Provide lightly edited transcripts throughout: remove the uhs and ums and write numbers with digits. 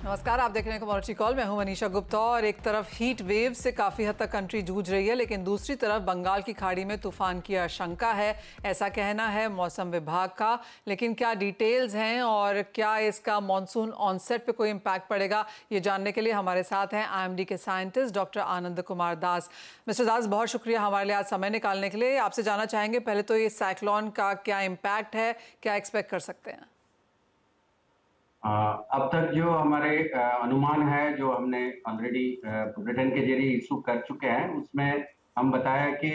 नमस्कार, आप देख रहे हैं कमोडिटी कॉल। मैं हूं मनीषा गुप्ता। और एक तरफ हीट वेव से काफ़ी हद तक कंट्री जूझ रही है, लेकिन दूसरी तरफ बंगाल की खाड़ी में तूफान की आशंका है, ऐसा कहना है मौसम विभाग का। लेकिन क्या डिटेल्स हैं और क्या इसका मॉनसून ऑनसेट पे कोई इम्पैक्ट पड़ेगा, ये जानने के लिए हमारे साथ हैं IMD के scientist doctor Anand Kumar Das. Mister दास, बहुत शुक्रिया हमारे लिए आज समय निकालने के लिए। आपसे जानना चाहेंगे पहले तो ये साइक्लोन का क्या इम्पैक्ट है, क्या एक्सपेक्ट कर सकते हैं? अब तक जो हमारे अनुमान है, जो हमने ऑलरेडी बुलेटिन के जरिए इशू कर चुके हैं, उसमें हम बताया कि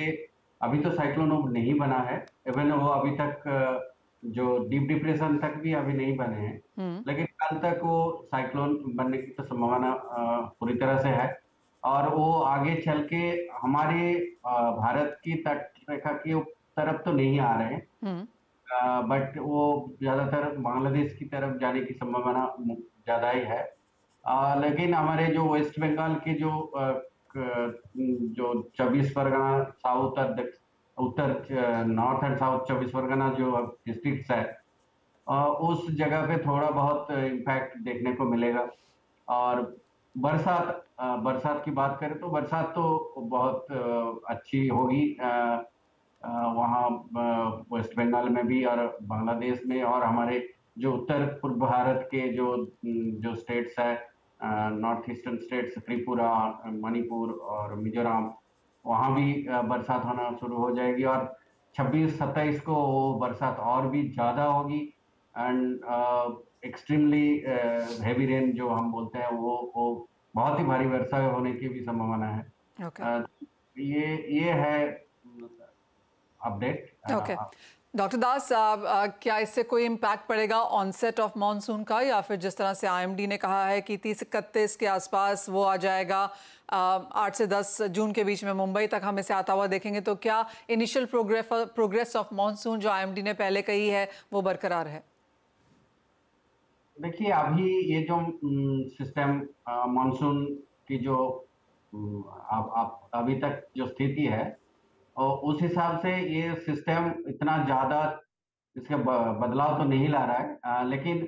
अभी तो साइक्लोन अब नहीं बना है। इवन वो अभी तक जो डीप डिप्रेशन तक भी अभी नहीं बने हैं, लेकिन कल तक वो साइक्लोन बनने की तो संभावना पूरी तरह से है। और वो आगे चल के हमारे भारत की तट रेखा की तरफ तो नहीं आ रहे हैं, बट वो ज्यादातर बांग्लादेश की तरफ जाने की संभावना ज्यादा ही है। लेकिन हमारे जो वेस्ट बंगाल के जो 24 परगना साउथ और उत्तर नॉर्थ एंड साउथ 24 परगना जो डिस्ट्रिक्ट्स है, उस जगह पे थोड़ा बहुत इम्पैक्ट देखने को मिलेगा। और बरसात की बात करें तो बरसात तो बहुत अच्छी होगी वहाँ वेस्ट बंगाल में भी और बांग्लादेश में, और हमारे जो उत्तर पूर्व भारत के जो स्टेट्स है, north eastern states Tripura, Manipur और मिजोरम, वहाँ भी बरसात होना शुरू हो जाएगी। और 26-27 को वो बरसात और भी ज़्यादा होगी। एंड एक्सट्रीमली हैवी रेन जो हम बोलते हैं, वो बहुत ही भारी वर्षा होने की भी संभावना है। ओके, ये है अपडेट। ओके। डॉक्टर दास, क्या इससे कोई इम्पैक्ट पड़ेगा ऑनसेट ऑफ मॉनसून का, या फिर जिस तरह से IMD ने कहा है कि 30-31 के आसपास वो आ जाएगा, 8 से 10 जून के बीच में मुंबई तक हम इसे आता हुआ देखेंगे, तो क्या इनिशियल प्रोग्रेस ऑफ मॉनसून जो IMD ने पहले कही है वो बरकरार है? देखिए, अभी ये जो सिस्टम मानसून की जो अब अभी तक जो स्थिति है, और उस हिसाब से ये सिस्टम इतना ज्यादा इसके बदलाव तो नहीं ला रहा है। लेकिन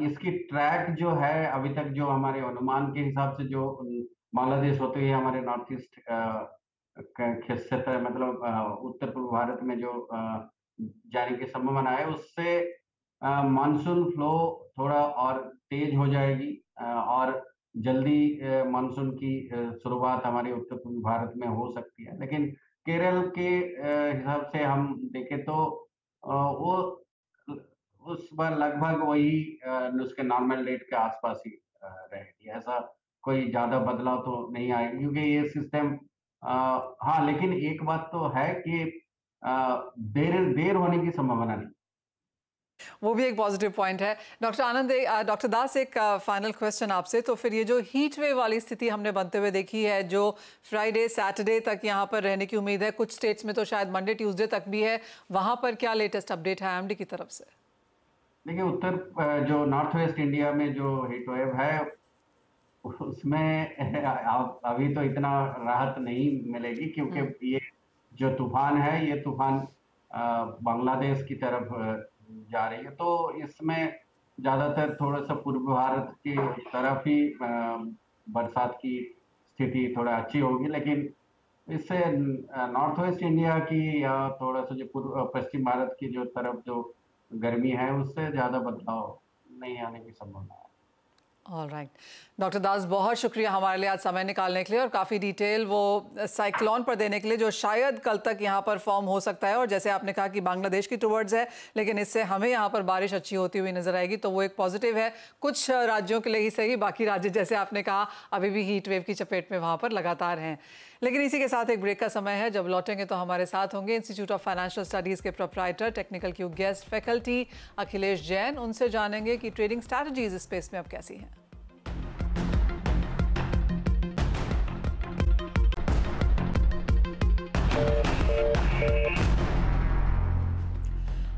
इसकी ट्रैक जो है, अभी तक जो हमारे अनुमान के हिसाब से जो बांग्लादेश होते हुए हमारे नॉर्थ ईस्ट क्षेत्र, मतलब उत्तर पूर्व भारत में जो जाने की संभावना है, उससे मानसून फ्लो थोड़ा और तेज हो जाएगी। और जल्दी मानसून की शुरुआत हमारे उत्तर पूर्व भारत में हो सकती है। लेकिन केरल के हिसाब से हम देखें तो वो उस बार लगभग वही उसके नॉर्मल रेट के आसपास ही रहेगी। ऐसा कोई ज्यादा बदलाव तो नहीं आएगा, क्योंकि ये सिस्टम हाँ, लेकिन एक बात तो है कि देर देर होने की संभावना नहीं। वो भी एक पॉजिटिव पॉइंट है। डॉक्टर आनंद, डॉक्टर दास, एक फाइनल क्वेश्चन आपसे। तो फिर ये जो हीट वेव वाली स्थिति हमने बनते हुए देखी है, जो फ्राइडे सैटरडे तक यहाँ पर रहने की उम्मीद है, कुछ स्टेट्स में तो शायद मंडे ट्यूसडे तक भी है, वहां पर क्या लेटेस्ट अपडेट है IMD की तरफ से? देखिए, जो नॉर्थ वेस्ट इंडिया में जो हीट वेव है, उसमें अभी तो इतना राहत नहीं मिलेगी, क्योंकि ये जो तूफान है, ये तूफान बांग्लादेश की तरफ जा रही है। तो इसमें ज्यादातर थोड़ा सा पूर्व भारत की तरफ ही बरसात की स्थिति थोड़ा अच्छी होगी। लेकिन इससे नॉर्थ वेस्ट इंडिया की या थोड़ा सा जो पूर्व पश्चिम भारत की जो तरफ जो गर्मी है, उससे ज्यादा बदलाव नहीं आने की संभावना है। ऑलराइट, डॉक्टर दास, बहुत शुक्रिया हमारे लिए आज समय निकालने के लिए और काफ़ी डिटेल वो साइक्लोन पर देने के लिए, जो शायद कल तक यहाँ पर फॉर्म हो सकता है। और जैसे आपने कहा कि बांग्लादेश की टुवर्ड्स है, लेकिन इससे हमें यहाँ पर बारिश अच्छी होती हुई नजर आएगी, तो वो एक पॉजिटिव है कुछ राज्यों के लिए ही सही। बाकी राज्य, जैसे आपने कहा, अभी भी हीट वेव की चपेट में वहाँ पर लगातार हैं। लेकिन इसी के साथ एक ब्रेक का समय है। जब लौटेंगे तो हमारे साथ होंगे इंस्टीट्यूट ऑफ फाइनेंशियल स्टडीज़ के proprietor, technical Q guest faculty Akhilesh Jain. उनसे जानेंगे कि ट्रेडिंग स्ट्रैटेजीज स्पेस में अब कैसी हैं।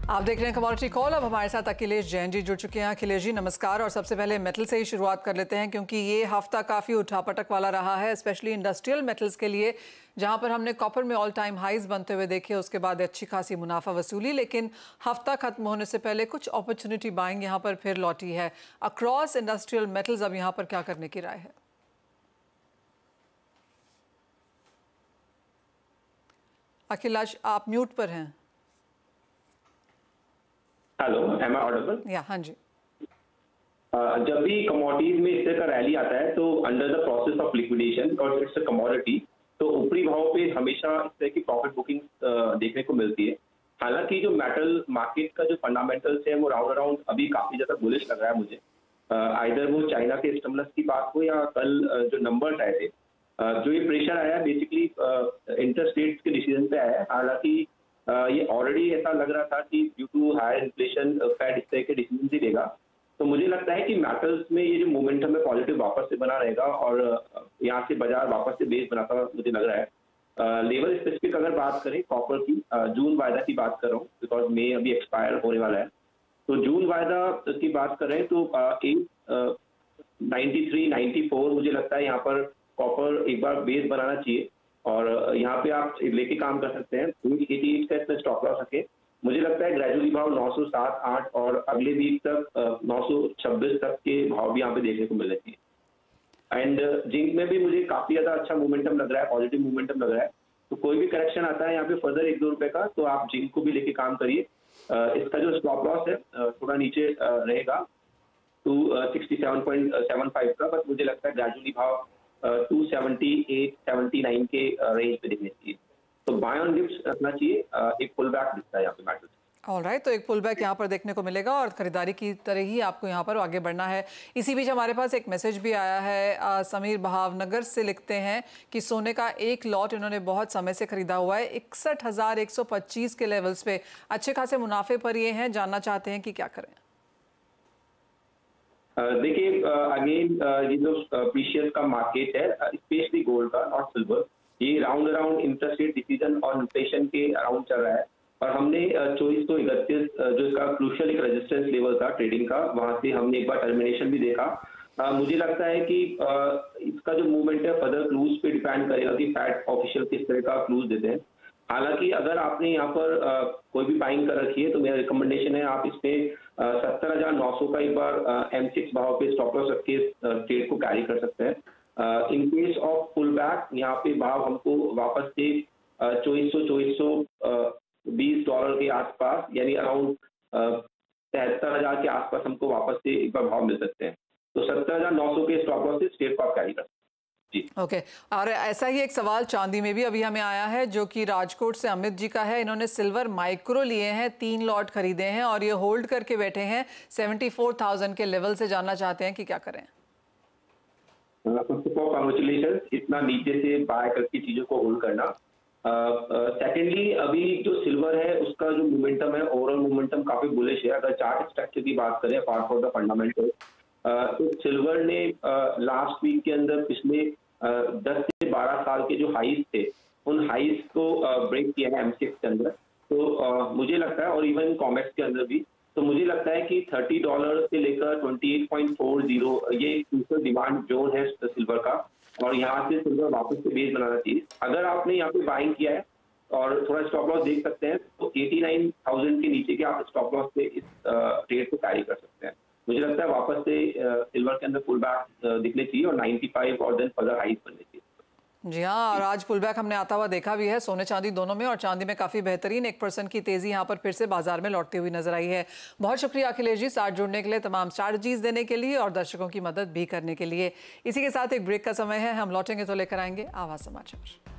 आप देख रहे हैं कमोडिटी कॉल। अब हमारे साथ अखिलेश जैन जी जुड़ चुके हैं। अखिलेश जी नमस्कार। और सबसे पहले मेटल से ही शुरुआत कर लेते हैं क्योंकि ये हफ्ता काफ़ी उठापटक वाला रहा है, स्पेशली इंडस्ट्रियल मेटल्स के लिए, जहां पर हमने कॉपर में ऑल टाइम हाइज बनते हुए देखे, उसके बाद अच्छी खासी मुनाफा वसूली, लेकिन हफ्ता खत्म होने से पहले कुछ अपॉर्चुनिटी बाइंग यहाँ पर फिर लौटी है अक्रॉस इंडस्ट्रियल मेटल्स। अब यहाँ पर क्या करने की राय है? अखिलेश आप म्यूट पर हैं। Hello, am I audible? हाँ जी। जब भी कमोडिटीज में इस तरह का रैली आता है तो under the process of liquidation, because it's a commodity, तो ऊपरी भाव पे हमेशा इस तरह की प्रॉफिट बुकिंग देखने को मिलती है। हालांकि जो मेटल मार्केट का जो फंडामेंटल्स है वो राउंड अराउंड अभी काफी ज्यादा बुलिश लग रहा है मुझे। आइदर वो चाइना के स्टिमुलस की बात हो या कल जो नंबर्स आए थे, जो ये प्रेशर आया बेसिकली इंटरेस्ट रेट्स के डिसीजन पे आया है। हालांकि ये ऑलरेडी ऐसा लग रहा था कि due to higher inflation Fed इस तरह के डिसीजन ही लेगा। तो मुझे लगता है कि मेटल्स में ये जो मोमेंटम है पॉजिटिव वापस से बना रहेगा और यहाँ से बाजार वापस से बेस बनाता मुझे लग रहा है। लेवल स्पेसिफिक अगर बात करें कॉपर की, जून वायदा की बात कर रहा हूँ बिकॉज मई अभी एक्सपायर होने वाला है। तो जून वायदा की बात कर रहे हैं तो 893, 94 मुझे लगता है यहाँ पर कॉपर एक बार बेस बनाना चाहिए और यहाँ पे आप लेके काम कर सकते हैं। 88 का इसमें स्टॉप लॉस रखें। मुझे लगता है ग्रेजुअली भाव 907, 8 और अगले वीक तक 926 तक के भाव भी यहाँ पे देखने को मिलने चाहिए। एंड जिंक में भी मुझे काफी ज्यादा अच्छा मोमेंटम लग रहा है, पॉजिटिव मोमेंटम लग रहा है। तो कोई भी करेक्शन आता है यहाँ पे फर्दर 1-2 रुपए का, तो आप जिंक को भी लेके काम करिए। इसका जो स्टॉप लॉस है थोड़ा नीचे रहेगा 267.75 का, बट मुझे लगता है ग्रेजुअली भाव 278, 79 के रेंज पे दिखने चाहिए। तो बाय ऑन डिप्स रखना चाहिए। एक पुल बैक दिखता है यहाँ पे मेटल। ऑलराइट, तो एक पुल बैक यहाँ पर देखने को मिलेगा और खरीदारी की तरह ही आपको यहाँ पर आगे बढ़ना है। इसी बीच हमारे पास एक मैसेज भी आया है। समीर भावनगर से लिखते हैं कि सोने का एक लॉट इन्होंने बहुत समय से खरीदा हुआ है, 61,125 के लेवल्स पे अच्छे खासे मुनाफे पर ये हैं, जानना चाहते हैं कि क्या करें। देखिए अगेन ये जो प्रीशियस का मार्केट है, स्पेशली गोल्ड का और सिल्वर, ये round around interest rate decision और इन्फ्लेशन के अराउंड चल रहा है। और हमने 2431 जो इसका क्रूशियल एक रेजिस्टेंस लेवल था ट्रेडिंग का, वहां से हमने एक बार टर्मिनेशन भी देखा। मुझे लगता है कि इसका जो मूवमेंट है फर्दर क्लूज पे डिपेंड करेगा कि फैट ऑफिशियल किस तरह का क्लूज देते हैं। हालांकि अगर आपने यहाँ पर कोई भी बाइंग कर रखी है तो मेरा रिकमेंडेशन है आप इसमें 70,900 का एक बार M6 भाव पे स्टॉप लॉस रख के ट्रेड को कैरी कर सकते हैं। In case of pull back यहाँ पे भाव हमको वापस से 2420 डॉलर के आसपास, यानी अराउंड 73,000 के आसपास हमको वापस से एक बार भाव मिल सकते हैं। तो 70,900 के स्टॉप लॉस से ट्रेड को आप कैरी कर सकते हैं। ओके और ऐसा ही एक सवाल चांदी में भी अभी हमें आया है जो कि राजकोट से अमित जी का है। इन्होंने सिल्वर माइक्रो लिए हैं, 3 लॉट खरीदे हैं और ये होल्ड करके बैठे हैं 74,000 के लेवल से, जानना चाहते हैं कि क्या करें। कांग्रेचुलेशन इतना नीचे से बाय करके चीजों को होल्ड करना। सेकेंडली अभी जो सिल्वर है उसका जो मोमेंटम है, ओवरऑल मोमेंटम काफी बुलिश है। अगर चार्ट स्ट्रक्चर की बात करें अपार्ट फ्रॉम द फंडामेंटल, तो सिल्वर ने लास्ट वीक के अंदर पिछले 10 से 12 साल के जो हाइज थे उन हाइज को ब्रेक किया है M6 के अंदर। तो मुझे लगता है, और इवन कॉमेक्स के अंदर भी, तो मुझे लगता है कि $30 से लेकर 28.40 ये क्रूशियल डिमांड जोन है सिल्वर का, और यहाँ से सिल्वर वापस से बेस बनाना चाहिए। अगर आपने यहाँ पे बाइंग किया है और थोड़ा स्टॉप लॉस देख सकते हैं तो 89,000 के नीचे के आप स्टॉप लॉस पे इस ट्रेड को कैरी कर सकते हैं। मुझे लगता है वापस से सिल्वर के अंदर पुल बैक दिखने चाहिए और 95 और देन फर्दर हाइज बनने चाहिए। जी हाँ, और आज पुल बैक हमने आता हुआ देखा भी है सोने चांदी दोनों में, और चांदी में काफ़ी बेहतरीन 1% की तेज़ी यहाँ पर फिर से बाजार में लौटती हुई नजर आई है। बहुत शुक्रिया अखिलेश जी साथ जुड़ने के लिए, तमाम स्ट्रैटेजीज देने के लिए और दर्शकों की मदद भी करने के लिए। इसी के साथ एक ब्रेक का समय है, हम लौटेंगे तो लेकर आएंगे आवाज़ समाचार।